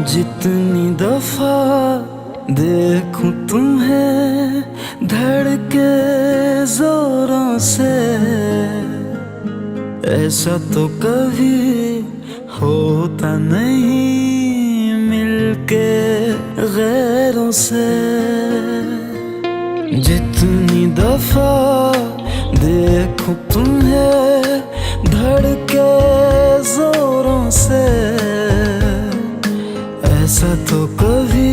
जितनी दफा देखूं तुम्हें धड़के जोरों से, ऐसा तो कभी होता नहीं मिलके गैरों से। जितनी दफा देखूं तुम्हें धड़के जोरों से, ऐसा तो कभी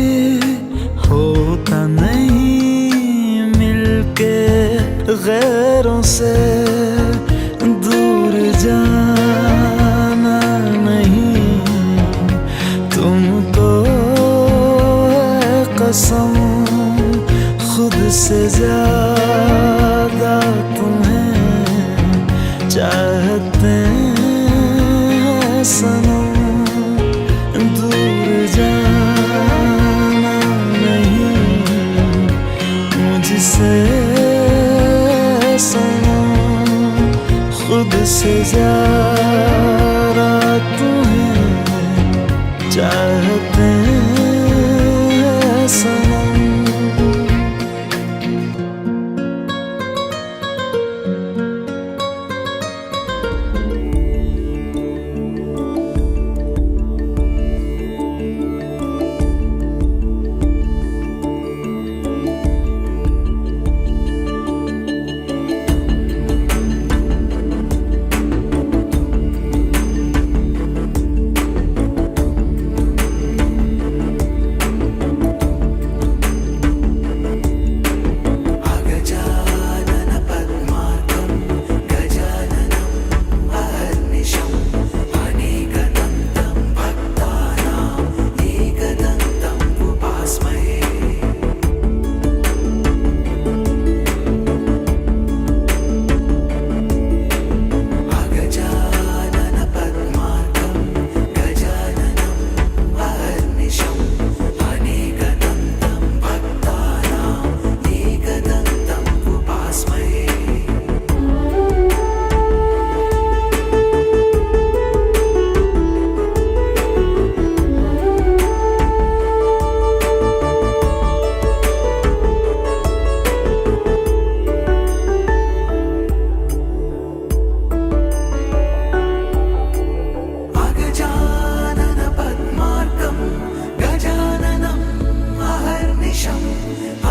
होता नहीं मिलके गैरों से। दूर जाना नहीं तुमको है कसम, खुद से ज्यादा तुम्हें चाहते हैं सनम। दूर जाना नहीं मुझसे सनम, खुद से ज्यादा तुम्हें चाहते हैं सनम।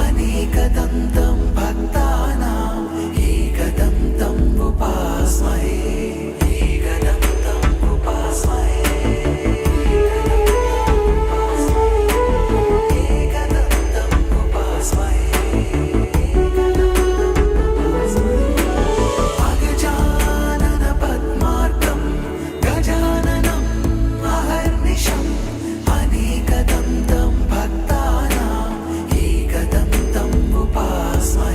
अनेकदन्तं भक्तानां एकदन्तं उपास्महे।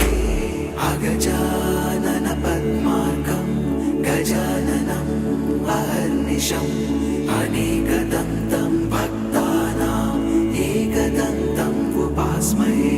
अगजानन पद्मार्कं गजाननं अहर्निशम् अनेकदन्तं भक्तानां एकदन्तं उपास्महे।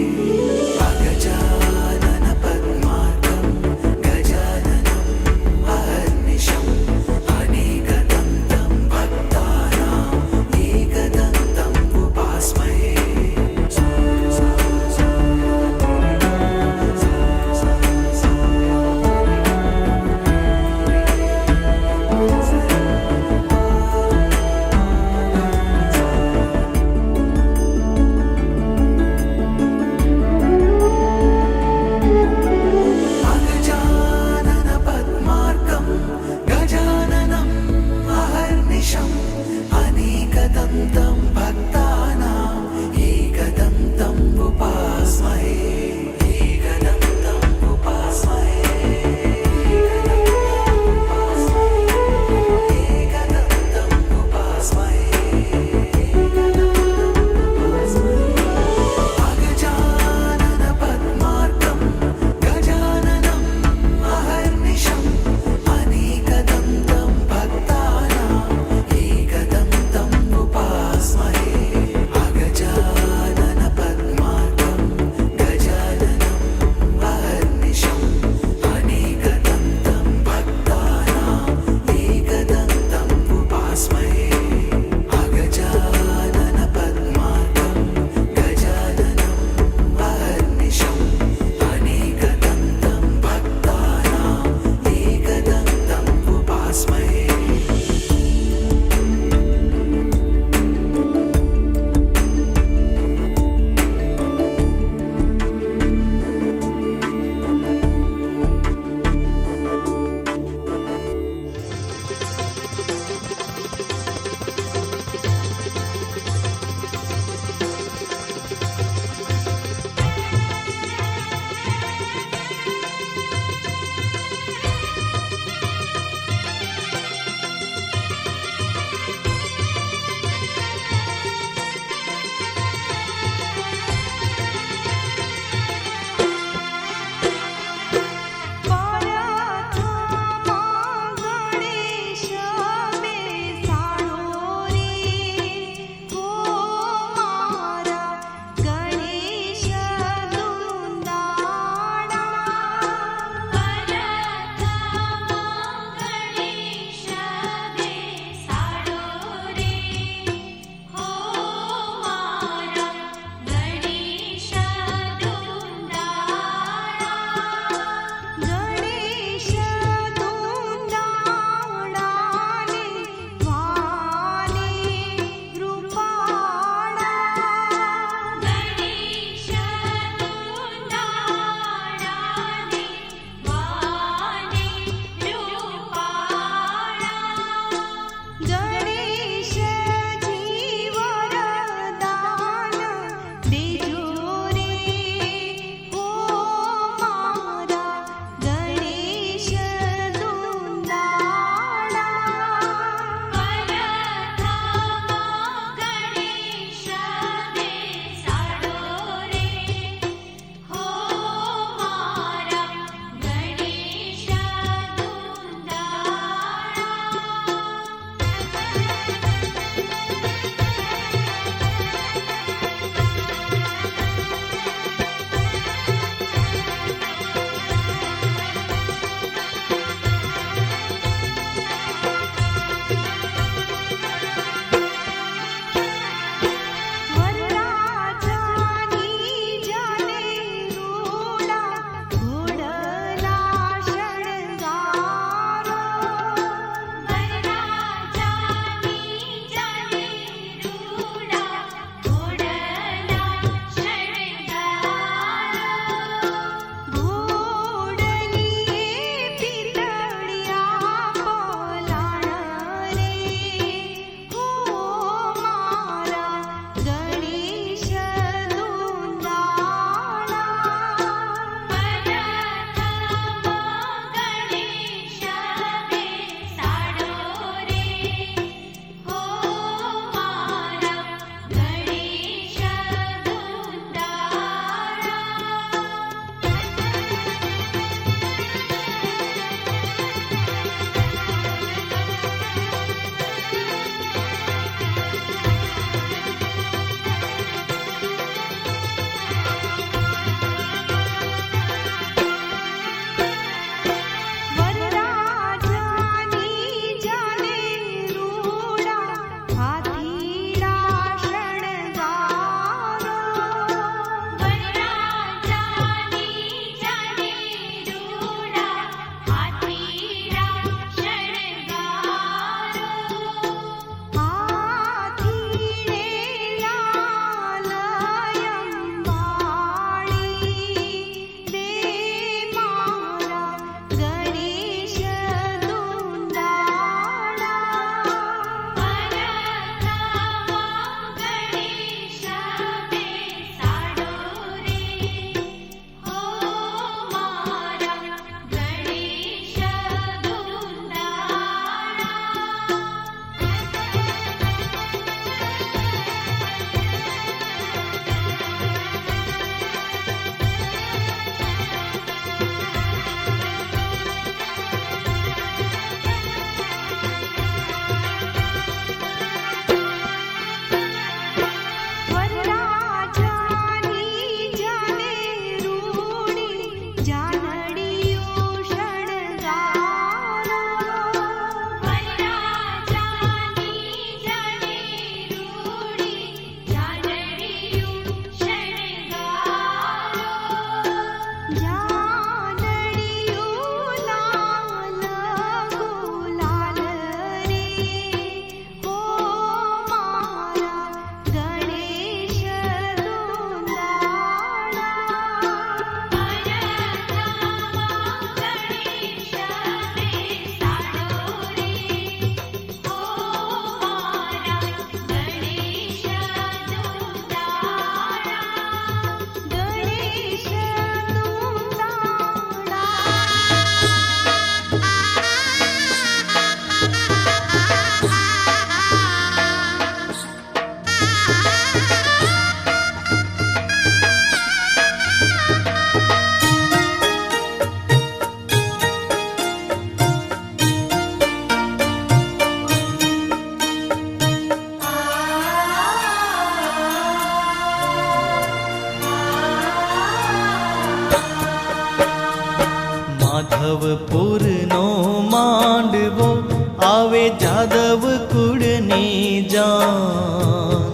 જાદવ કુળની જાન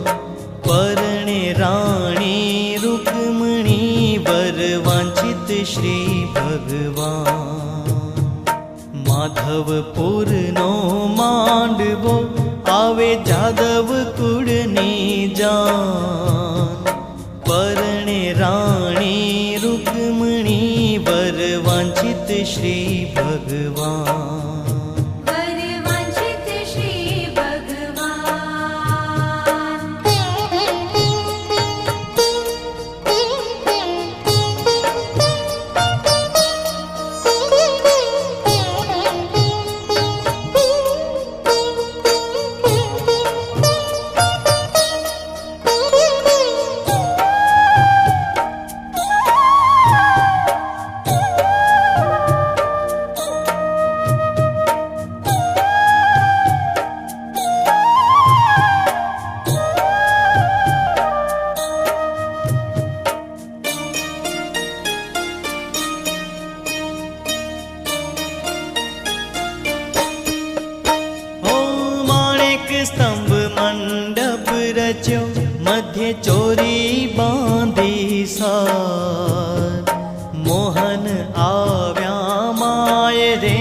પરણે રાણી રૂકમણી વર વાંછિત શ્રી ભગવાન માધવપુરનો માંડવો આવે જાદવ કુળની જાન પરણે રાણી રૂકમણી વર વાંછિત શ્રી ભગવાન વરવાંછિત શ્રી ભગવાન સ્તંભ મંડપ રચ્યો મધ્ય ચોરી બાંધી સાર મોહન આવ્યા માય રે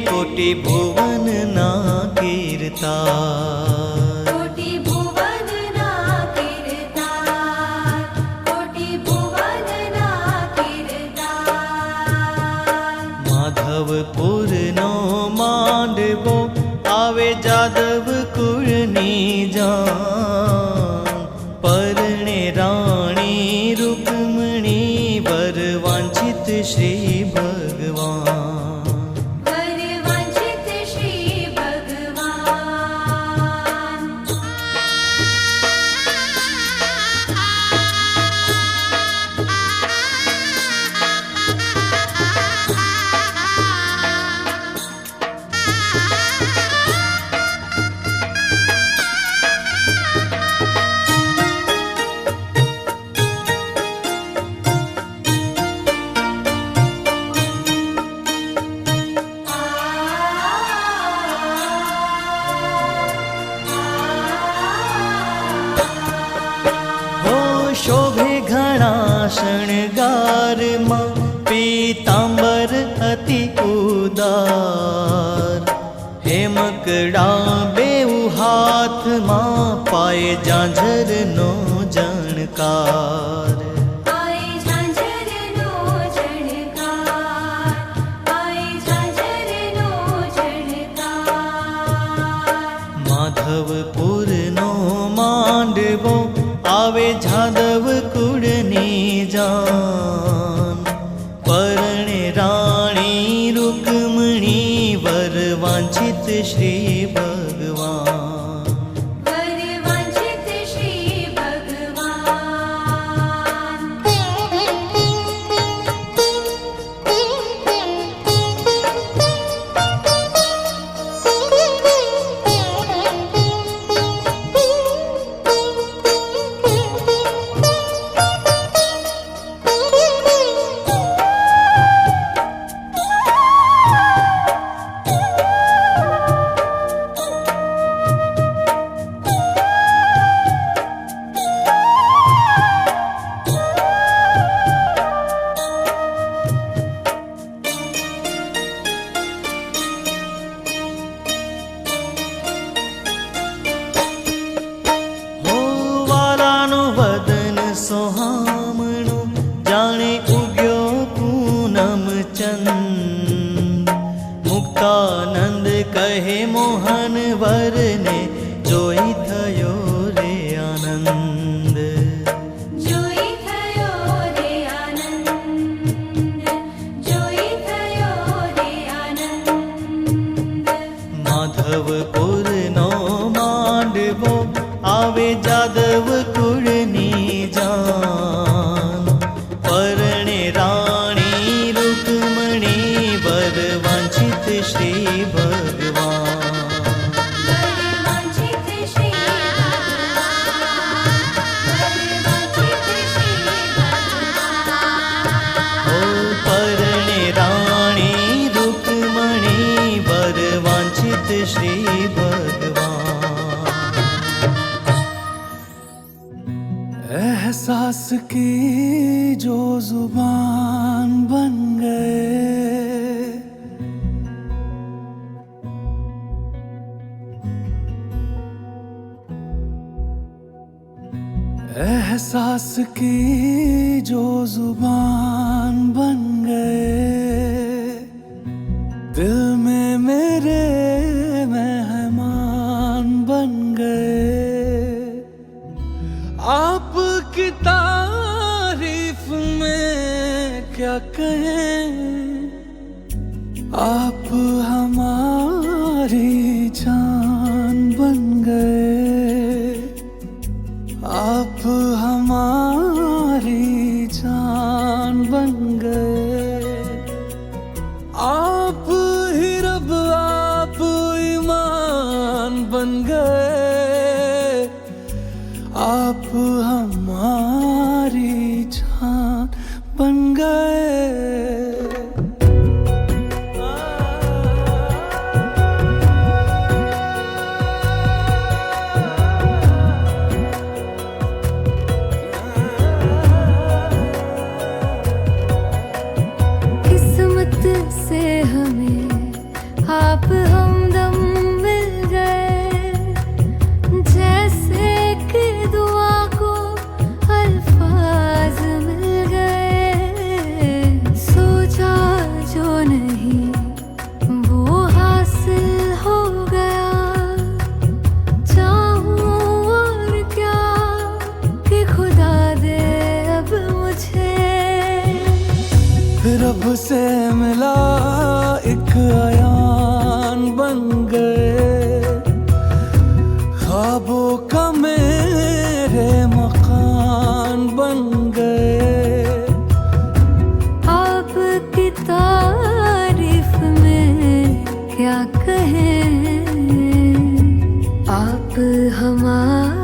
કોટી ભુવન ના કીર્તાર કોટી ભુવનના કીર્તાર કોટી ભુવનના કીર્તાર માધવપુરનો માંડવો આવે જાદવ કુળની જાન પરણે રાણી રૂકમણી વર વાંછિત શ્રી ભગવાન વરવાંછિત શ્રી ભગવાન શોભે ઘણા શણગારમાં પીતાંબર અતિ ઉદાર હેમકડા બેઉ હાથમાં પાય ઝાંઝરનો જણકાર આય ઝાંઝરનો ઝણકાર આય ઝાંઝરનો ઝણકાર માધવપુરનો માંડવો આવે જાદવ કુળની જાન પરણે રાણી રૂકમણી વર વાંછિત શ્રી ભગવાન વરવાંછિત શ્રી ભગવાન સોહામણું જાણે ઉગ્યો પૂનમ ચંદ મુક્તાનંદ કહે મોહન વરને જોઈ થયો રે આનંદ જોઈ થયો રે આનંદ જોઈ થયો રે આનંદ માધવપુરનો માંડવો આવે જાદવ કુળની જાન પરણે રાણી રૂકમણી વર વાંછિત શ્રી ભગવાન વરવાંછિત શ્રી ભગવાન વરવાંછિત શ્રી ભગવાન ઓ પરણે રાણી રૂકમણી વર વાંછિત શ્રી ભગવાન एहसास की जो जुबान बन गए, एहसास की जो जुबान बन गए, दिल में मेरे मेहमान बन गए। आपकी तारीफ में क्या कहें, आप हमारी जान बन गए, आप हमारी जान बन गए। आप ही रब, आप ईमान बन गए, आप हमारी जान बन गए। किस्मत से हमें आप हमदम मिल गए, जैसे कि दुआ को अल्फाज मिल गए। सोचा जो नहीं वो हासिल हो गया, चाहूं और क्या कि खुदा दे अब मुझे। रब से मिला एक अयान बन गए, ख्वाबों का मेरे मकान बन गए। आपकी तारीफ में क्या कहें, आप हमारे